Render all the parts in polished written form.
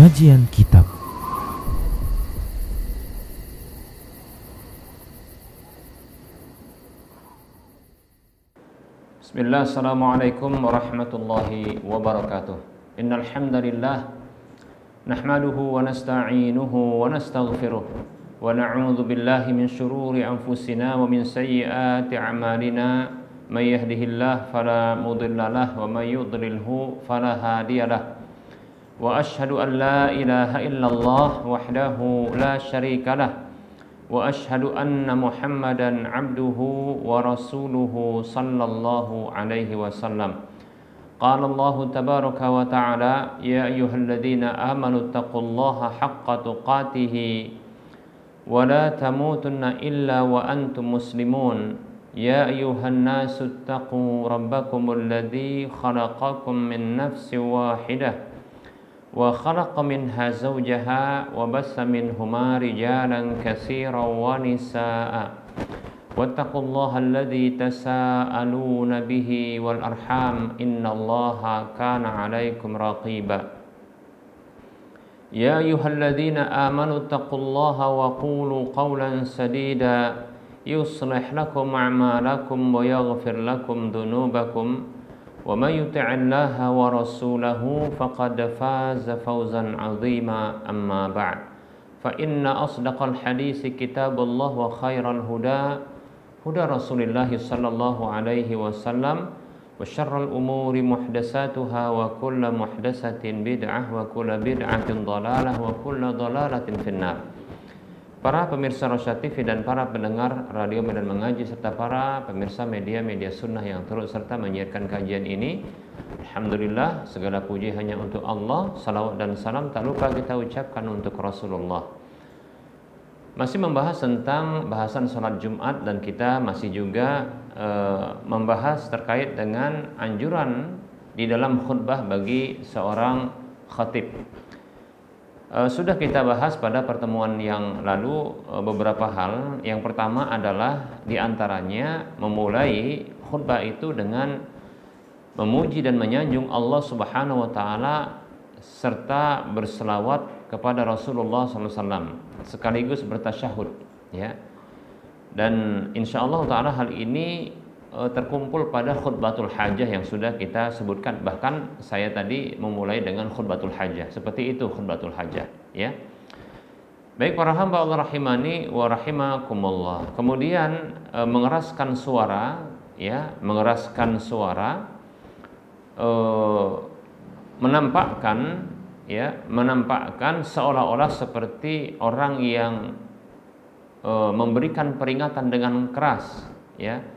Kajian Kitab. Bismillah, assalamualaikum warahmatullahi wabarakatuh. Innal hamdalillah nahmaduhu wa nasta'inuhu wa nastaghfiruh wa na'udzu billahi min shururi anfusina wa min sayyiati a'malina. May yahdihillahu fala mudilla lahu wa may yudlilhu fala hadiyalah. Wa ashhadu an la ilaha illallah wahdahu la syarika lah. Wa ashhadu anna Muhammadan abduhu wa rasuluhu sallallahu alaihi wasallam. Qala Allah tabaraka wa ta'ala, ya ayyuhalladzina amanu taqullaha haqqa tuqatih wa la tamutunna illa wa antum muslimun. Ya ayyuhan nasu taqu rabbakumul ladzi khalaqakum min nafsin wahidah wa khalaqa minha zawjaha wa bassa minhuma rijalan katsiran wa nisaa'a wattaqullaha alladzi tasaaluna bihi wal arham innallaha kana 'alaikum raqiba. Ya ayyuhalladzina amanu taqullaha wa qulu qawlan sadida yuslih lakum a'malakum wa yaghfir lakum dhunubakum wa may yuti'illaha wa rasulahu faqad faza fawzan 'azima. Amma ba'd, fa inna asdaqal hadisi kitabullah wa khairal huda Rasulillah sallallahu alaihi wasallam wa syarrul umuri muhdatsatuha wa kullu muhdatsatin bid'ah wa kullu bid'atin dhalalah wa kullu dhalalatin finnar. Para pemirsa Rosyad TV dan para pendengar Radio Medan Mengaji serta para pemirsa media-media sunnah yang turut serta menyiarkan kajian ini, alhamdulillah, segala puji hanya untuk Allah. Salawat dan salam tak lupa kita ucapkan untuk Rasulullah. Masih membahas tentang bahasan sholat Jumat, dan kita masih juga membahas terkait dengan anjuran di dalam khutbah bagi seorang khatib. Sudah kita bahas pada pertemuan yang lalu beberapa hal. Yang pertama adalah diantaranya memulai khutbah itu dengan memuji dan menyanjung Allah Subhanahu wa Ta'ala serta berselawat kepada Rasulullah SAW sekaligus bertasyahud, ya. Dan insya Allah Ta'ala hal ini terkumpul pada khutbatul hajah yang sudah kita sebutkan. Bahkan saya tadi memulai dengan khutbatul hajah. Seperti itu khutbatul hajah, ya. Baik para hamba Allah rahimani wa rahimakumullah. Kemudian mengeraskan suara, ya, mengeraskan suara, menampakkan, ya, menampakkan seolah-olah seperti orang yang memberikan peringatan dengan keras, ya.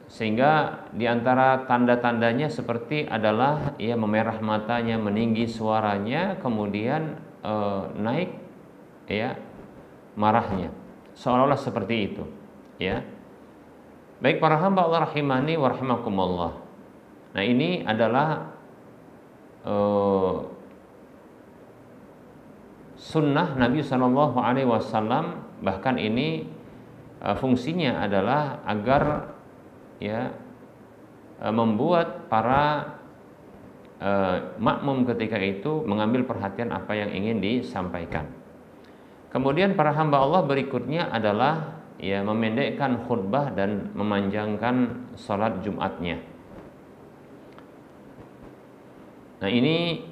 Sehingga diantara tanda-tandanya seperti adalah ia memerah matanya, meninggi suaranya, kemudian naik, ya, marahnya, seolah-olah seperti itu, ya. Baik para hamba Allah rahimani wa rahimakumullah. Nah, ini adalah sunnah Nabi Sallallahu Alaihi Wasallam. Bahkan ini fungsinya adalah agar, ya, membuat para makmum ketika itu mengambil perhatian apa yang ingin disampaikan. Kemudian para hamba Allah berikutnya adalah, ya, memendekkan khutbah dan memanjangkan salat Jumatnya. Nah, ini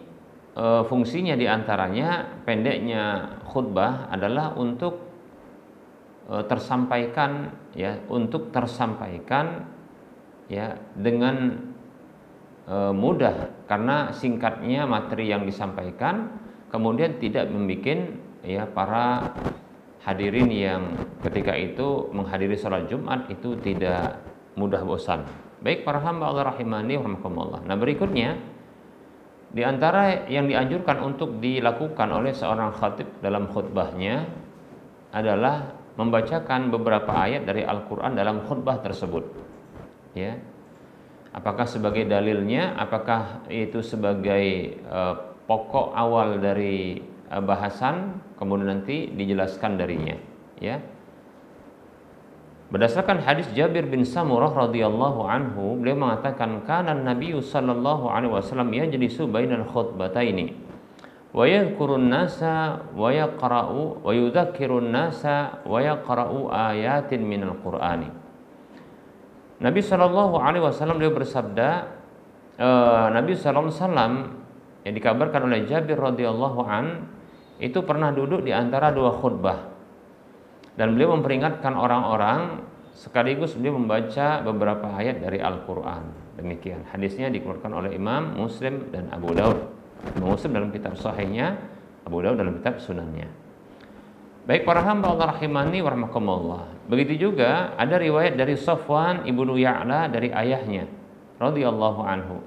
fungsinya diantaranya pendeknya khutbah adalah untuk tersampaikan, ya, untuk tersampaikan, ya, dengan mudah karena singkatnya materi yang disampaikan, kemudian tidak membuat, ya, para hadirin yang ketika itu menghadiri sholat Jumat itu tidak mudah bosan. Baik para hamba Allah rahimani wa rahimakumullah. Nah, berikutnya di antara yang dianjurkan untuk dilakukan oleh seorang khatib dalam khutbahnya adalah membacakan beberapa ayat dari Al-Quran dalam khutbah tersebut, ya. Apakah sebagai dalilnya, apakah itu sebagai pokok awal dari bahasan, kemudian nanti dijelaskan darinya, ya. Berdasarkan hadis Jabir bin Samurah radhiyallahu anhu, beliau mengatakan, kana Nabi sallallahu alaihi wasallam yajlisu bainal khutbataini wa yadhkurun nasa wa yaqra'u wa yudzakkirun nasa wa yaqra'u ayatin minal Qur'ani. Nabi sallallahu alaihi wasallam dia bersabda, Nabi sallallahu alaihi wasallam yang dikabarkan oleh Jabir radhiyallahu an itu pernah duduk di antara dua khutbah dan beliau memperingatkan orang-orang sekaligus beliau membaca beberapa ayat dari Al-Qur'an. Demikian hadisnya dikeluarkan oleh Imam Muslim dan Abu Daud. Imam Muslim dalam kitab Sahihnya, Abu Daud dalam kitab Sunannya. Baik para hamba Allah rahimani wa rahmakumullah. Begitu juga ada riwayat dari Safwan ibnu Ya'la dari ayahnya radhiyallahu anhu.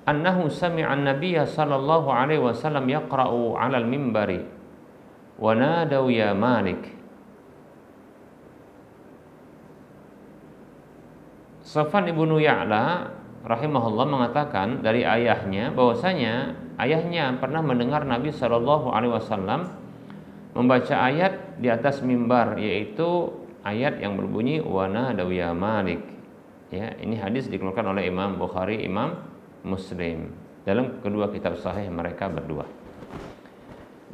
Annahu sami'a an-nabiyya sallallahu alaihi wasallam yaqra'u 'alal mimbari wa nadaw ya Malik. Safwan ibnu Ya'la rahimahullah mengatakan dari ayahnya bahwasanya ayahnya pernah mendengar Nabi sallallahu alaihi wasallam membaca ayat di atas mimbar, yaitu ayat yang berbunyi wa nadaw ya Malik. Ya, ini hadis dikeluarkan oleh Imam Bukhari, Imam Muslim dalam kedua kitab sahih mereka berdua.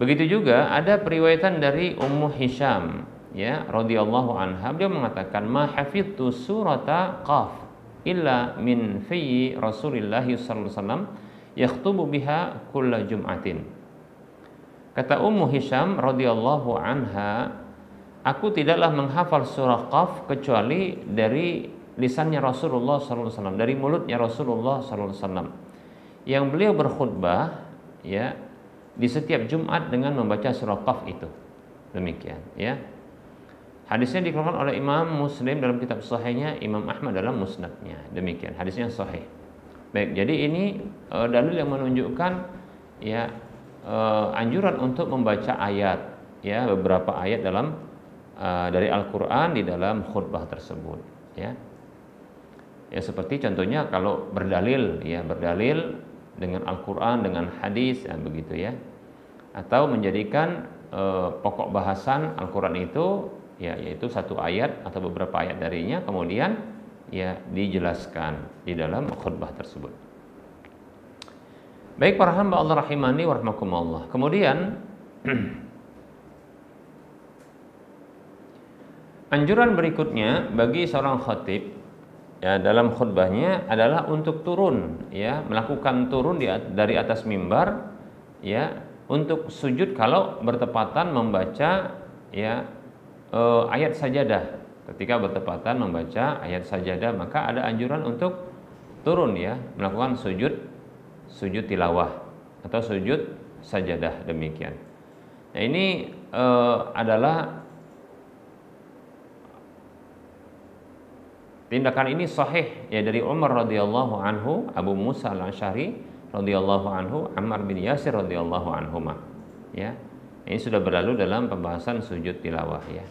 Begitu juga ada periwayatan dari Ummu Hisham, ya, radhiyallahu anha, beliau mengatakan ma hafidtu surata Qaf illa min fi Rasulillah sallallahu alaihi wasallam yakhutubu biha kulla jum'atin. Kata Ummu Hisham radhiyallahu anha, aku tidaklah menghafal surah Qaf kecuali dari lisannya Rasulullah sallallahu alaihi wasallam, dari mulutnya Rasulullah sallallahu alaihi wasallam, yang beliau berkhutbah, ya, di setiap Jumat dengan membaca surah Qaf itu. Demikian, ya. Hadisnya dikeluarkan oleh Imam Muslim dalam kitab Sahihnya, Imam Ahmad dalam Musnadnya. Demikian, hadisnya sahih. Baik, jadi ini dalil yang menunjukkan, ya, anjuran untuk membaca ayat, ya, beberapa ayat dalam dari Al-Qur'an di dalam khutbah tersebut, ya. Ya, seperti contohnya kalau berdalil, ya, berdalil dengan Al-Qur'an, dengan hadis, ya, begitu, ya. Atau menjadikan pokok bahasan Al-Qur'an itu, ya, yaitu satu ayat atau beberapa ayat darinya, kemudian, ya, dijelaskan di dalam khutbah tersebut. Baik para hamba Allah rahimani wa rahmakumullah. Kemudian anjuran berikutnya bagi seorang khatib, ya, dalam khutbahnya adalah untuk turun, ya, melakukan turun dari atas mimbar, ya, untuk sujud kalau bertepatan membaca, ya, ayat sajadah. Ketika bertepatan membaca ayat sajadah, maka ada anjuran untuk turun, ya, melakukan sujud tilawah atau sujud sajadah, demikian. Nah, ini adalah tindakan ini sahih, ya, dari Umar radhiyallahu anhu, Abu Musa al-Asy'ari radhiyallahu anhu, Ammar bin Yasir radhiyallahu anhuma. Ya, ini sudah berlalu dalam pembahasan sujud tilawah, ya.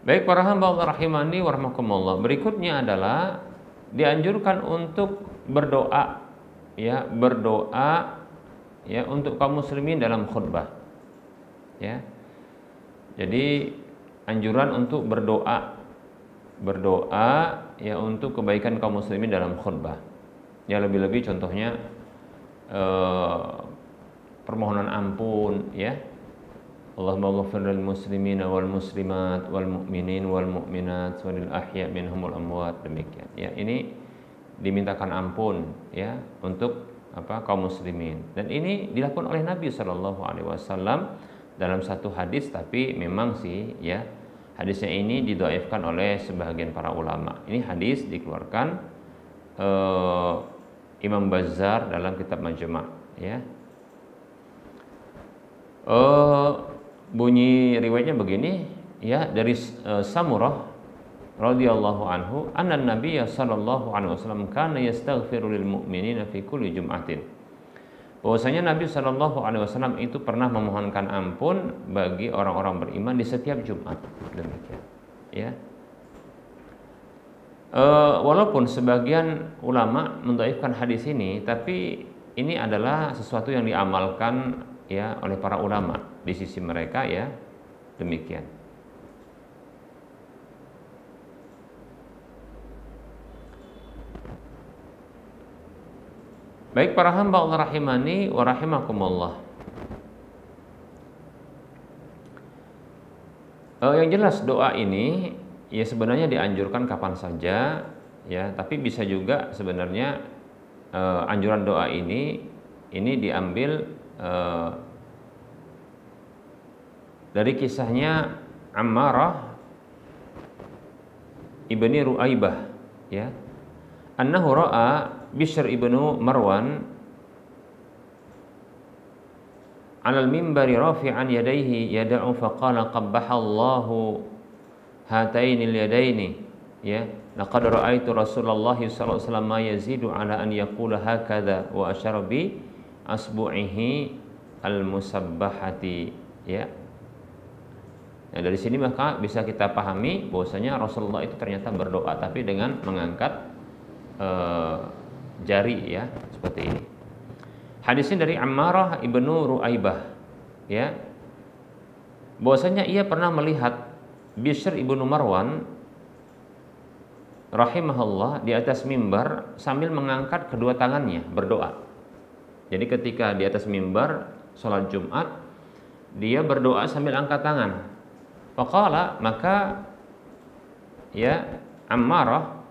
Baik para hamba Allah rahimani wa rahmakumullah. Berikutnya adalah dianjurkan untuk berdoa, ya, berdoa, ya, untuk kaum muslimin dalam khutbah. Ya. Jadi anjuran untuk berdoa, ya, untuk kebaikan kaum muslimin dalam khutbah. Ya, lebih-lebih contohnya permohonan ampun, ya. Allahumma ghfir lil muslimina wal muslimat wal mu'minin wal mu'minat walil ahya minhum wal amwat, demikian. Ya, ini dimintakan ampun, ya, untuk kaum muslimin. Dan ini dilakukan oleh Nabi sallallahu alaihi wasallam dalam satu hadis, tapi memang sih, ya, hadisnya ini didhaifkan oleh sebagian para ulama. Ini hadis dikeluarkan Imam Bazzar dalam kitab Majma', ya. Bunyi riwayatnya begini, ya, dari Samurah radhiyallahu anhu, anna Nabiyya sallallahu alaihi wasallam kana yastaghfiru lil mu'minina fi kulli jum'atin. Bahwasanya Nabi sallallahu alaihi wasallam itu pernah memohonkan ampun bagi orang-orang beriman di setiap Jumat. Demikian, ya. Walaupun sebagian ulama mendhaifkan hadis ini, tapi ini adalah sesuatu yang diamalkan, ya, oleh para ulama di sisi mereka, ya, demikian. Baik para hamba Allah rahimani wa rahimakumullah. Yang jelas doa ini ya sebenarnya dianjurkan kapan saja ya, tapi bisa juga sebenarnya anjuran doa ini diambil dari kisahnya Ammarah ibni Ru'aibah ya. Annahu ra'a Bishr ibnu Marwan 'alal mimbari rafi'an yadayhi yad'u faqala qabbahallahu hatainil yadaini ya laqad ra'aitu Rasulullah sallallahu alaihi wasallam ma yazidu 'ala an yaqula hakadha wa asyara bi asbu'ihi al-musabbahati ya. Nah, dari sini maka bisa kita pahami bahwasanya Rasulullah itu ternyata berdoa tapi dengan mengangkat jari ya, seperti ini. Hadis ini dari Ammarah ibnu Ru'aibah ya. Bahwasanya ia pernah melihat Bishr ibnu Marwan rahimahullah di atas mimbar sambil mengangkat kedua tangannya berdoa. Jadi ketika di atas mimbar sholat Jumat dia berdoa sambil angkat tangan. Faqala, maka ya Ammarah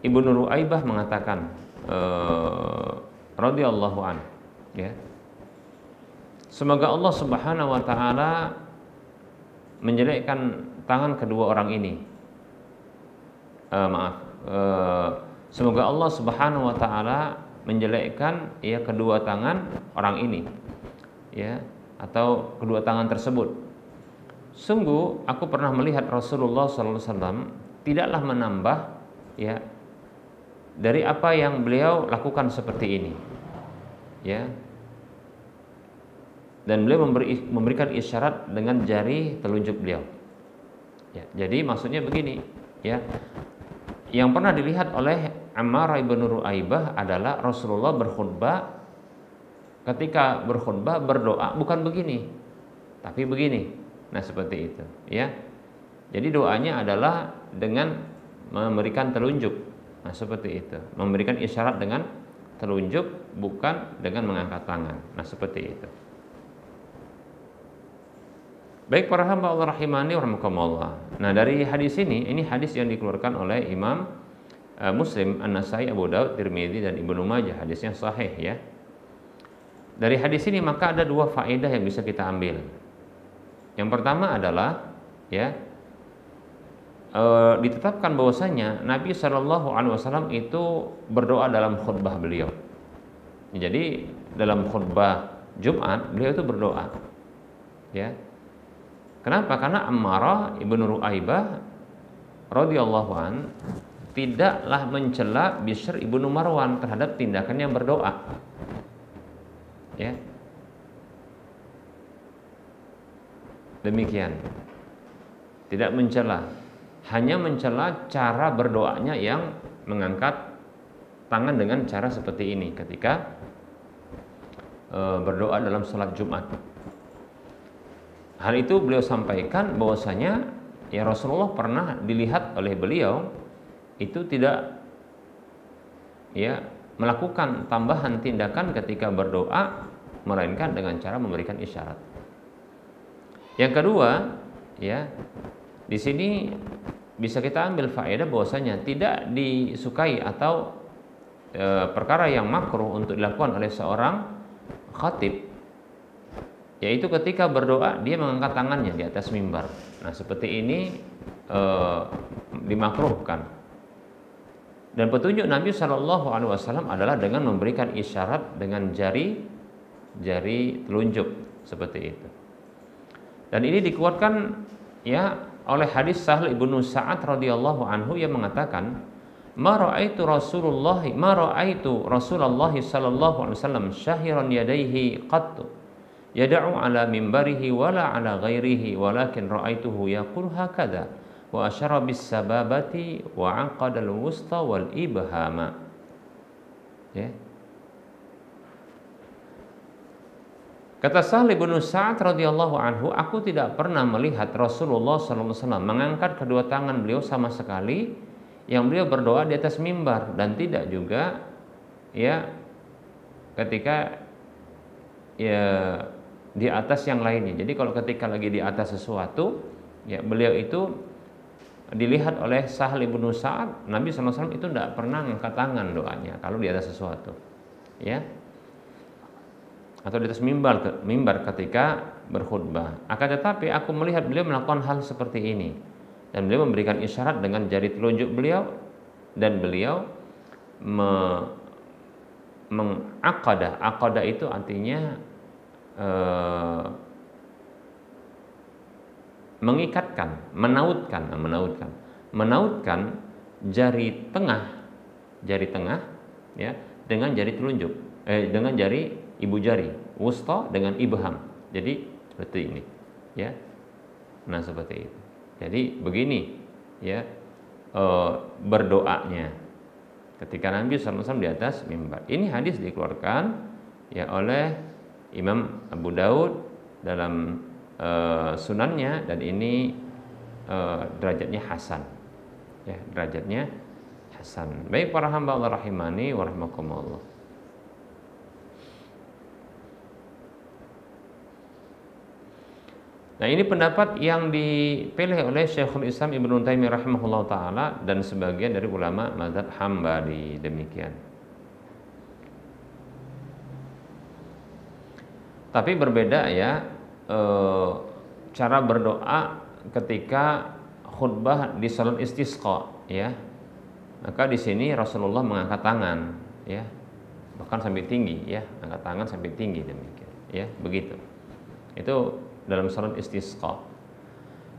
ibnu Ru'aibah mengatakan radhiyallahu an ya, semoga Allah Subhanahu wa taala menjelekkan tangan kedua orang ini. Semoga Allah Subhanahu wa taala menjelekkan ya kedua tangan orang ini ya, atau kedua tangan tersebut. Sungguh aku pernah melihat Rasulullah sallallahu alaihi wasallam tidaklah menambah ya dari apa yang beliau lakukan seperti ini ya, dan beliau memberikan isyarat dengan jari telunjuk beliau ya. Jadi maksudnya begini ya, yang pernah dilihat oleh Ammarah ibnu Ru'aibah adalah Rasulullah berkhutbah, ketika berkhutbah berdoa bukan begini tapi begini. Nah seperti itu ya. Jadi doanya adalah dengan memberikan telunjuk. Nah seperti itu, memberikan isyarat dengan telunjuk bukan dengan mengangkat tangan. Nah seperti itu. Baik para hamba Allah rahimani wa rahimakumullah. Nah dari hadis ini hadis yang dikeluarkan oleh Imam Muslim, An-Nasai, Abu Daud, Tirmidzi dan Ibnu Majah, hadisnya sahih ya. Dari hadis ini maka ada dua faedah yang bisa kita ambil. Yang pertama adalah ya, ditetapkan bahwasanya Nabi Shallallahu Alaihi Wasallam itu berdoa dalam khutbah beliau. Jadi dalam khutbah Jumat beliau itu berdoa. Ya. Kenapa? Karena Ammarah ibnu Ru'aibah radhiyallahu an tidaklah mencela Bishr ibnu Marwan terhadap tindakannya berdoa. Ya. Demikian. Tidak mencela, hanya mencela cara berdoanya yang mengangkat tangan dengan cara seperti ini ketika berdoa dalam sholat Jumat. Hal itu beliau sampaikan bahwasanya ya Rasulullah pernah dilihat oleh beliau itu tidak ya melakukan tambahan tindakan ketika berdoa melainkan dengan cara memberikan isyarat. Yang kedua ya, di sini bisa kita ambil faedah bahwasanya tidak disukai atau perkara yang makruh untuk dilakukan oleh seorang khatib, yaitu ketika berdoa dia mengangkat tangannya di atas mimbar. Nah seperti ini dimakruhkan. Dan petunjuk Nabi Shallallahu Alaihi Wasallam adalah dengan memberikan isyarat dengan jari telunjuk seperti itu. Dan ini dikuatkan ya oleh hadis Sahl ibnu Sa'ad radhiyallahu anhu yang mengatakan, ma ra'aitu Rasulullah sallallahu alaihi wasallam syahiran yadayhi qattu yad'u ala mimbarihi wala ala ghairihi walakin ra'aituhu yaqul hakadha wa asyara bis sababati wa anqada al wusta wal ibhama. Ya. Kata Sahl bin Sa'ad radhiyallahu anhu, aku tidak pernah melihat Rasulullah sallallahu alaihi wasallam mengangkat kedua tangan beliau sama sekali yang beliau berdoa di atas mimbar, dan tidak juga ya ketika ya di atas yang lainnya. Jadi kalau ketika lagi di atas sesuatu, ya beliau itu dilihat oleh Sahal ibnu Sa'ad, Nabi SAW itu tidak pernah angkat tangan doanya kalau di atas sesuatu, ya, atau di atas mimbar ketika berkhutbah. Akan tetapi aku melihat beliau melakukan hal seperti ini, dan beliau memberikan isyarat dengan jari telunjuk beliau, dan beliau mengaqadah. Aqadah itu artinya mengikatkan, menautkan jari tengah ya dengan jari telunjuk, dengan jari ibu jari wusta dengan ibham. Jadi seperti ini, ya. Nah seperti itu. Jadi begini, ya, berdoanya ketika Nabi SAW di atas mimbar. Ini hadis dikeluarkan ya oleh Imam Abu Daud dalam sunannya, dan ini derajatnya hasan, ya, derajatnya hasan. Baik para hamba Allah rahimani wa rahimakumullah. Nah, ini pendapat yang dipilih oleh Syekhul Islam Ibnu Taimiyah rahimahullah taala dan sebagian dari ulama mazhab Hambali, demikian. Tapi berbeda ya cara berdoa ketika khutbah di salat istisqa, ya. Maka di sini Rasulullah mengangkat tangan, ya, bahkan sampai tinggi, ya, angkat tangan sampai tinggi, demikian, ya, begitu. Itu dalam salat istisqa.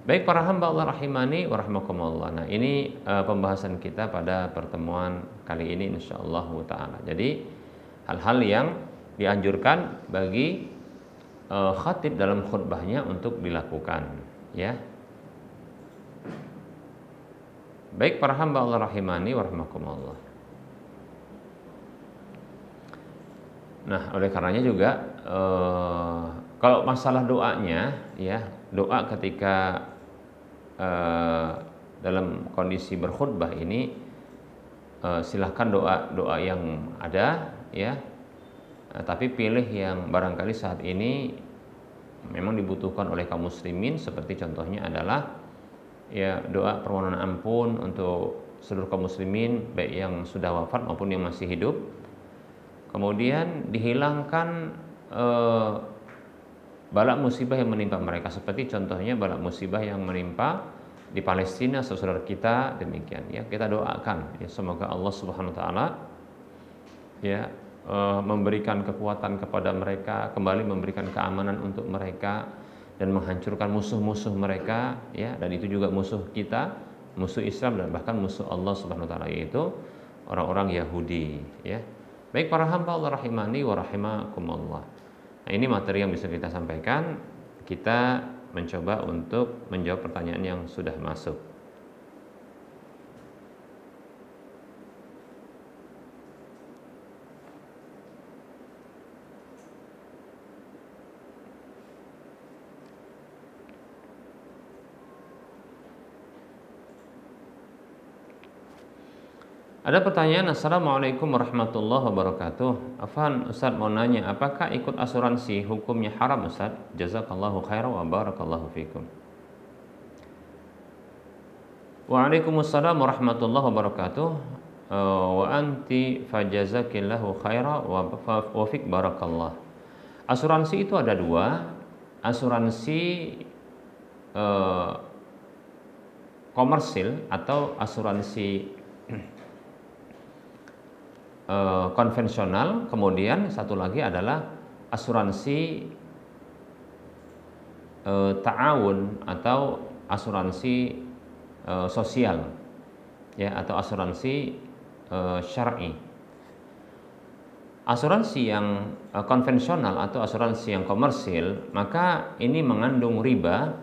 Baik para hamba Allah rahimani wa rahimakumullah. Nah, ini pembahasan kita pada pertemuan kali ini insyaallah taala. Jadi hal-hal yang dianjurkan bagi khatib dalam khutbahnya untuk dilakukan, ya. Baik para hamba Allah rahimani wa rahimakumullah. Nah, oleh karenanya juga kalau masalah doanya, ya, doa ketika dalam kondisi berkhutbah ini silahkan doa yang ada, ya, tapi pilih yang barangkali saat ini memang dibutuhkan oleh kaum muslimin, seperti contohnya adalah ya doa permohonan ampun untuk seluruh kaum muslimin baik yang sudah wafat maupun yang masih hidup. Kemudian dihilangkan bala musibah yang menimpa mereka, seperti contohnya bala musibah yang menimpa di Palestina saudara kita, demikian, ya. Kita doakan ya semoga Allah Subhanahu wa taala ya memberikan kekuatan kepada mereka, kembali memberikan keamanan untuk mereka dan menghancurkan musuh-musuh mereka, ya, dan itu juga musuh kita, musuh Islam dan bahkan musuh Allah Subhanahu wa taala, yaitu orang-orang Yahudi, ya. Baik para hamba Allah rahimani wa rahimakumullah. Nah, ini materi yang bisa kita sampaikan. Kita mencoba untuk menjawab pertanyaan yang sudah masuk. Ada pertanyaan, Assalamualaikum warahmatullahi wabarakatuh. Afan Ustaz mau nanya, apakah ikut asuransi hukumnya haram Ustaz? Jazakallahu khairan wa barakallahu fikum. Waalaikumsalam warahmatullahi wabarakatuh. Wa anti fajazakillahu khairan wa fik barakallah. Asuransi itu ada dua, asuransi komersil atau asuransi konvensional, kemudian satu lagi adalah asuransi ta'awun atau asuransi sosial, ya, atau asuransi syar'i. Asuransi yang konvensional atau asuransi yang komersil, maka ini mengandung riba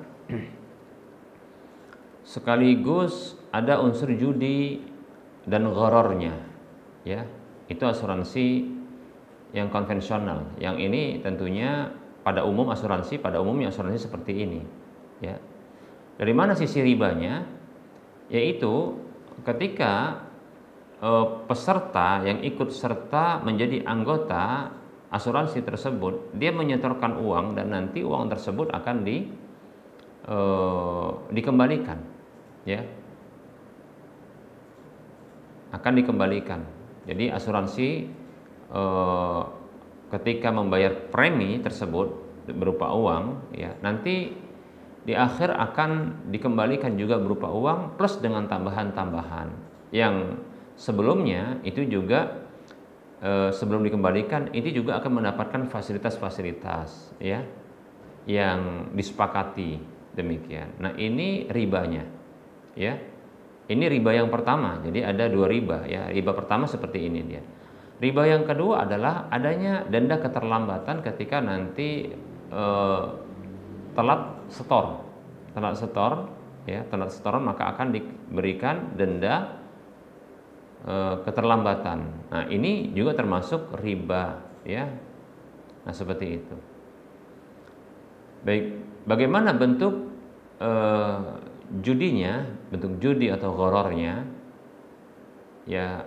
sekaligus ada unsur judi dan gharornya, ya. Itu asuransi yang konvensional. Yang ini tentunya pada umumnya asuransi seperti ini, ya. Dari mana sisi ribanya? Yaitu ketika peserta yang ikut serta menjadi anggota asuransi tersebut dia menyetorkan uang dan nanti uang tersebut akan dikembalikan, ya, akan dikembalikan. Jadi asuransi ketika membayar premi tersebut berupa uang, ya, nanti di akhir akan dikembalikan juga berupa uang plus dengan tambahan-tambahan yang sebelumnya itu juga sebelum dikembalikan itu juga akan mendapatkan fasilitas-fasilitas, ya, yang disepakati demikian. Nah, ini ribanya, ya. Ini riba yang pertama. Jadi ada dua riba, ya. Riba pertama seperti ini dia. Riba yang kedua adalah adanya denda keterlambatan ketika nanti telat setor, ya, telat setoran maka akan diberikan denda keterlambatan. Nah, ini juga termasuk riba, ya. Nah, seperti itu. Baik, bagaimana bentuk judinya, bentuk judi atau ghorornya? Ya,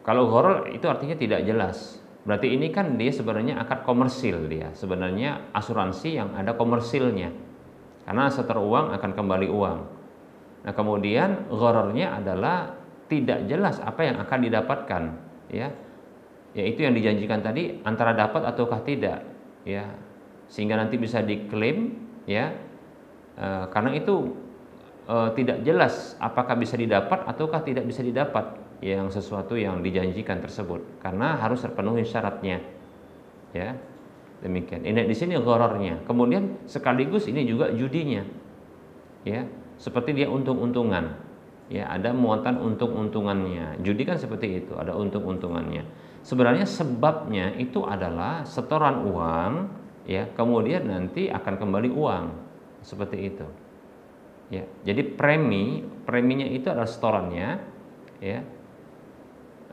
kalau ghoror itu artinya tidak jelas. Berarti ini kan dia sebenarnya akad komersil, dia sebenarnya asuransi yang ada komersilnya. Karena setor uang akan kembali uang. Nah, kemudian ghorornya adalah tidak jelas apa yang akan didapatkan, ya. Yaitu yang dijanjikan tadi antara dapat ataukah tidak, ya. Sehingga nanti bisa diklaim, ya. Karena itu tidak jelas apakah bisa didapat ataukah tidak bisa didapat yang sesuatu yang dijanjikan tersebut, karena harus terpenuhi syaratnya, ya. Demikian. Ini di sini ghorornya. Kemudian sekaligus ini juga judinya, ya. Seperti dia untung-untungan, ya, ada muatan untung-untungannya. Judi kan seperti itu, ada untung-untungannya. Sebenarnya sebabnya itu adalah setoran uang, ya, kemudian nanti akan kembali uang, seperti itu, ya. Jadi preminya itu adalah setorannya, ya.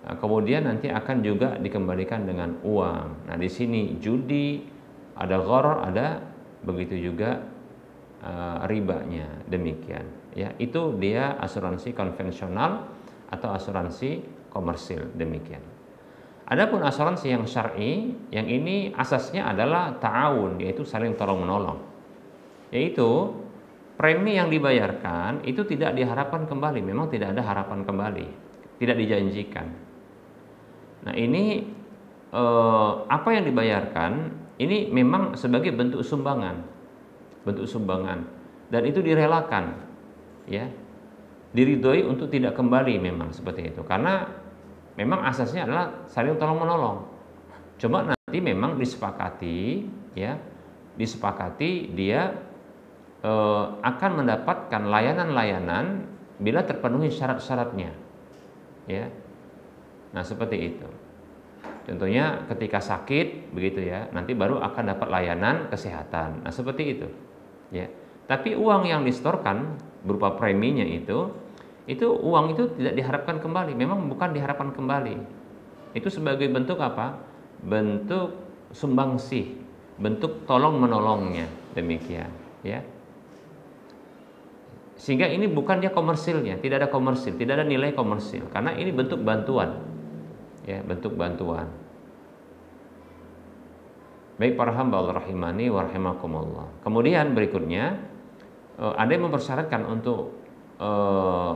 Kemudian nanti akan juga dikembalikan dengan uang. Nah, di sini judi, ada gharar, ada begitu juga ribanya, demikian, ya. Itu dia asuransi konvensional atau asuransi komersil, demikian. Adapun asuransi yang syar'i, yang ini asasnya adalah ta'awun, yaitu saling tolong-menolong. Yaitu premi yang dibayarkan itu tidak diharapkan kembali, memang tidak ada harapan kembali, tidak dijanjikan. Nah, ini apa yang dibayarkan ini memang sebagai bentuk sumbangan, dan itu direlakan, ya, diridhoi untuk tidak kembali, memang seperti itu, karena memang asasnya adalah saling tolong menolong. Cuma nanti memang disepakati, ya, dia akan mendapatkan layanan-layanan bila terpenuhi syarat-syaratnya, ya. Nah, seperti itu. Contohnya ketika sakit, begitu, ya, nanti baru akan dapat layanan kesehatan. Nah, seperti itu, ya. Tapi uang yang disetorkan berupa preminya itu uang itu tidak diharapkan kembali, memang bukan diharapkan kembali. Itu sebagai bentuk apa? Bentuk sumbangsih, bentuk tolong menolongnya, demikian, ya. Sehingga ini bukan dia komersilnya, tidak ada komersil, tidak ada nilai komersil, karena ini bentuk bantuan, ya, bentuk bantuan. Baik para hamba Allah rahimani wa rahimakumullah. Kemudian berikutnya ada yang mempersyaratkan untuk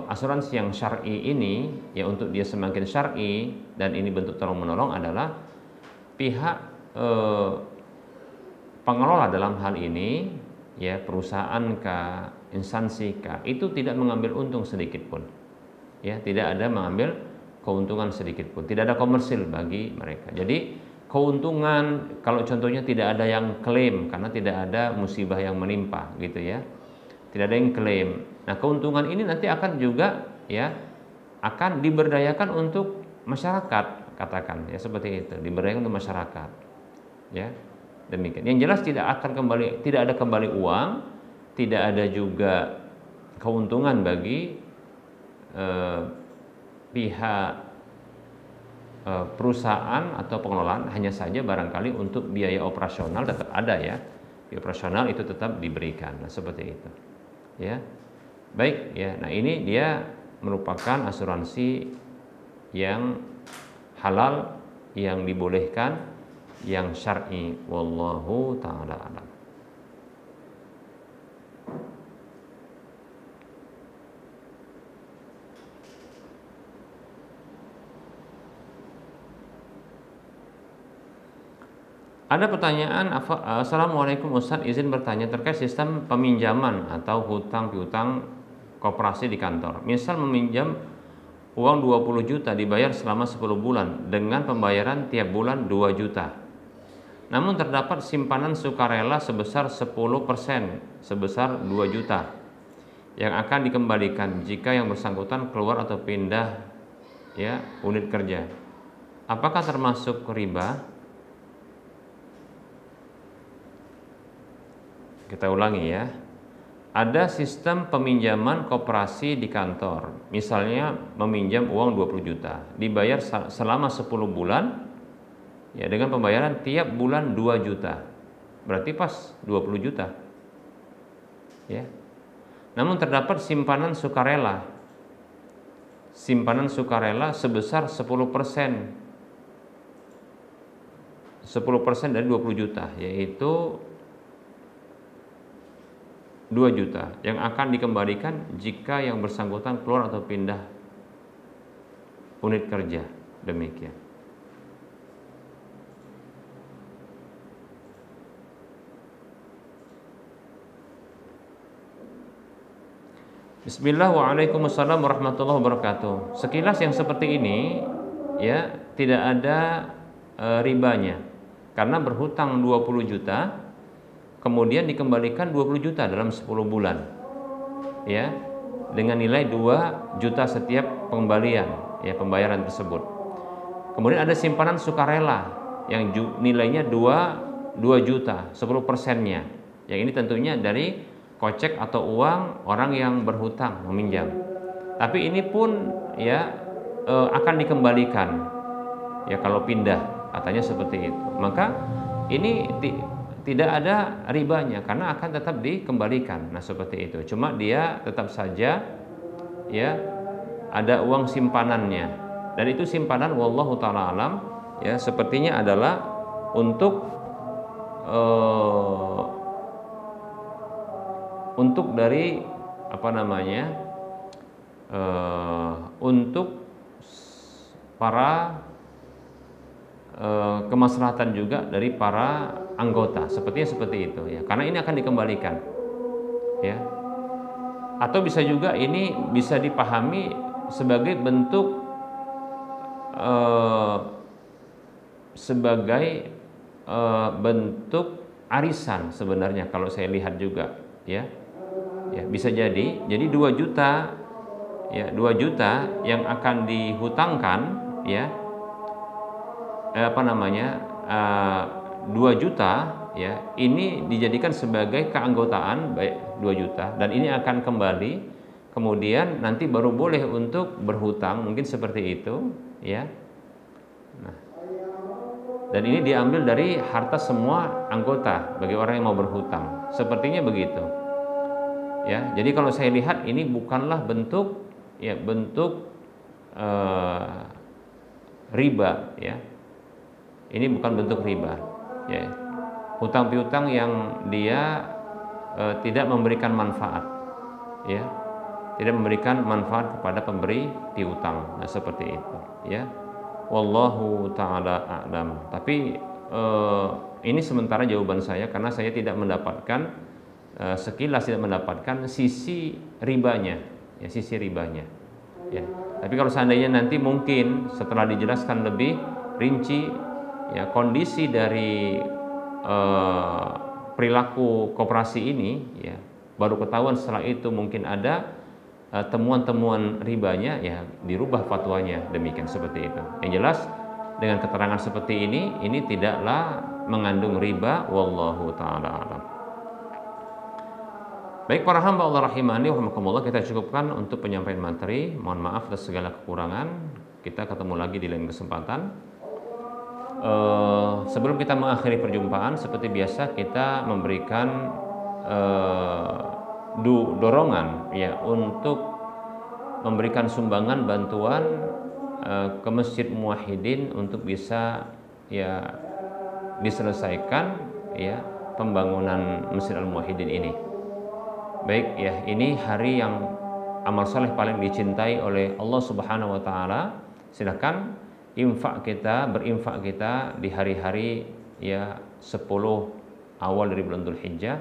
asuransi yang syar'i ini, ya, untuk dia semakin syar'i dan ini bentuk tolong menolong adalah pihak pengelola dalam hal ini, ya, perusahaan kah, instansi kah, itu tidak mengambil untung sedikit pun, ya, tidak ada mengambil keuntungan sedikit pun, tidak ada komersil bagi mereka. Jadi keuntungan kalau contohnya tidak ada yang klaim karena tidak ada musibah yang menimpa, gitu, ya, tidak ada yang klaim. Nah, keuntungan ini nanti akan juga, ya, akan diberdayakan untuk masyarakat, katakan, ya, seperti itu, diberdayakan untuk masyarakat, ya, demikian. Yang jelas tidak ada kembali uang, tidak ada juga keuntungan bagi pihak perusahaan atau pengelolaan, hanya saja barangkali untuk biaya operasional tetap ada, ya, biaya operasional itu tetap diberikan. Nah, seperti itu, ya. Baik, ya. Nah, ini dia merupakan asuransi yang halal, yang dibolehkan, yang syar'i. Wallahu taala alam. Ada pertanyaan, Assalamualaikum Ustaz, izin bertanya terkait sistem peminjaman atau hutang piutang koperasi di kantor. Misal meminjam uang 20 juta dibayar selama 10 bulan dengan pembayaran tiap bulan 2 juta. Namun terdapat simpanan sukarela sebesar 10% sebesar 2 juta yang akan dikembalikan jika yang bersangkutan keluar atau pindah unit kerja. Apakah termasuk riba? Kita ulangi ya. Ada sistem peminjaman koperasi di kantor. Misalnya meminjam uang 20 juta, dibayar selama 10 bulan ya dengan pembayaran tiap bulan 2 juta. Berarti pas 20 juta. Ya. Namun terdapat simpanan sukarela. Simpanan sukarela sebesar 10%. 10% dari 20 juta, yaitu 2 juta yang akan dikembalikan jika yang bersangkutan keluar atau pindah unit kerja. Demikian. Bismillah, waalaikumsalam warahmatullahi wabarakatuh. Sekilas yang seperti ini ya tidak ada ribanya karena berhutang 20 juta kemudian dikembalikan 20 juta dalam 10 bulan ya dengan nilai 2 juta setiap pengembalian ya pembayaran tersebut. Kemudian ada simpanan sukarela yang nilainya 2 juta 10%-nya. Yang ini tentunya dari kocek atau uang orang yang berhutang meminjam. Tapi ini pun ya akan dikembalikan ya kalau pindah, katanya seperti itu. Maka ini tidak ada ribanya karena akan tetap dikembalikan. Nah, seperti itu. Cuma dia tetap saja ya ada uang simpanannya. Dan itu simpanan wallahu taala alam ya sepertinya adalah untuk dari untuk para kemaslahatan juga dari para anggota, sepertinya seperti itu ya. Karena ini akan dikembalikan. Ya. Atau bisa juga ini bisa dipahami sebagai bentuk bentuk arisan sebenarnya kalau saya lihat juga ya. Ya, bisa jadi 2 juta ya, 2 juta yang akan dihutangkan ya 2 juta ya ini dijadikan sebagai keanggotaan baik 2 juta dan ini akan kembali kemudian nanti baru boleh untuk berhutang mungkin seperti itu ya. Nah, dan ini diambil dari harta semua anggota bagi orang yang mau berhutang sepertinya begitu ya. Jadi kalau saya lihat ini bukanlah bentuk riba ya. Ini bukan bentuk riba, ya. Hutang piutang yang dia tidak memberikan manfaat, ya, tidak memberikan manfaat kepada pemberi piutang. Nah, seperti itu, ya. Wallahu taala a'lam. Tapi ini sementara jawaban saya karena saya tidak mendapatkan sekilas tidak mendapatkan sisi ribanya, ya, sisi ribanya, ya. Tapi kalau seandainya nanti mungkin setelah dijelaskan lebih rinci ya kondisi dari perilaku koperasi ini ya baru ketahuan setelah itu mungkin ada temuan-temuan ribanya ya dirubah fatwanya demikian seperti itu. Yang jelas dengan keterangan seperti ini tidaklah mengandung riba wallahu taala alam. Baik para hamba Allah rahimani wa rahimakumullah, kita cukupkan untuk penyampaian materi. Mohon maaf atas segala kekurangan. Kita ketemu lagi di lain kesempatan. Sebelum kita mengakhiri perjumpaan, seperti biasa kita memberikan dorongan ya untuk memberikan sumbangan bantuan ke Masjid Muwahhidin untuk bisa ya diselesaikan ya pembangunan Masjid Al-Muwahhidin ini. Baik ya, ini hari yang amal soleh paling dicintai oleh Allah Subhanahu wa taala. Silakan berinfak kita di hari-hari ya 10 awal dari bulan Dzulhijjah.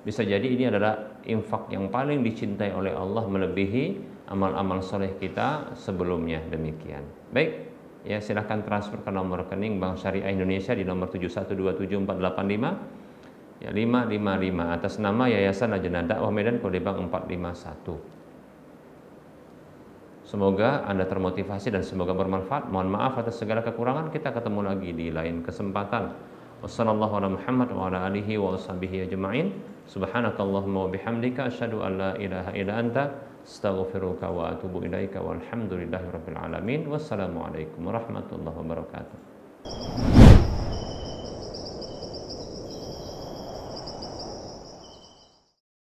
Bisa jadi ini adalah infak yang paling dicintai oleh Allah melebihi amal-amal soleh kita sebelumnya. Demikian. Baik, ya silahkan transfer ke nomor rekening Bank Syariah Indonesia di nomor 7127485 ya 555 atas nama Yayasan Lajnah Dakwah Medan kode bank 451. Semoga Anda termotivasi dan semoga bermanfaat. Mohon maaf atas segala kekurangan. Kita ketemu lagi di lain kesempatan. Wassallallahu ala Muhammad wa ala alihi wa sahbihi ajma'in. Subhanakallahumma wa bihamdika asyhadu an la ilaha illa anta astaghfiruka wa atubu ilaika walhamdulillahi rabbil alamin. Wassalamualaikum warahmatullahi wabarakatuh.